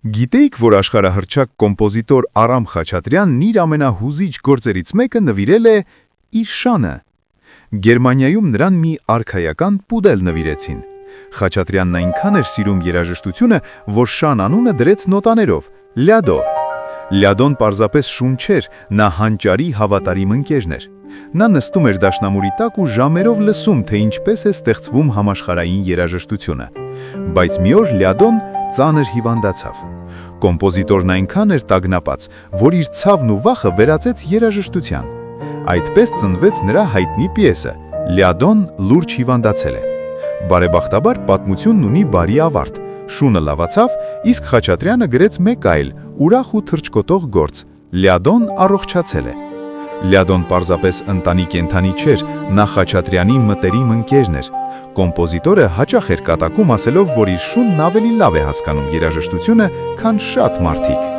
Գիտեիք, որ աշխարհահռչակ կոմպոզիտոր Արամ Խաչատրյանն իր ամենահուզիչ գործերից մեկը նվիրել է իր շանը։ Գերմանիայում նրան մի արքայական պուդել նվիրեցին։ Խաչատրյանն այնքան էր սիրում երաժշտությունը, որ շան անունը դրեց նոտաներով՝ Լյադո։ Լյադոն պարզապես շուն չէր, նա հանճարի հավատարիմ ընկերն էր։ Նա նստում էր դաշնամուրի տակ ու ժամերով լսում, թե ինչպես է ստեղծվում համաշխարհային երաժշտությունը։ Բայց մի օր Լյադոն ծանր հիվանդացավ։ Կոմպոզիտորն այնքան էր տագնապած, որ իր ցավն ու վախը վերածեց երաժշտության։ Այդպես ծնվեց նրա հայտնի պիեսը «Լյադոն լուրջ հիվանդացել է»։ Բարեբախտաբար պատմությունն ունի բարի ավարտ։ Շունը լավացավ, իսկ Խաչատրյանը գրեց մեկ այլ, ուրախ ու թռչկոտող գործ՝ «Լյադոն առողջացել է»։ Լյադոն պարզապես ընտանի կենդանի չէր, նա Խաչատրյանի մտերիմ ընկերն էր։ Կոմպոզիտորը հաճախ էր կատակում ասելով, որ իր շունն ավելի լավ է հասկանում երաժշտությունը, քան շատ մարդիկ։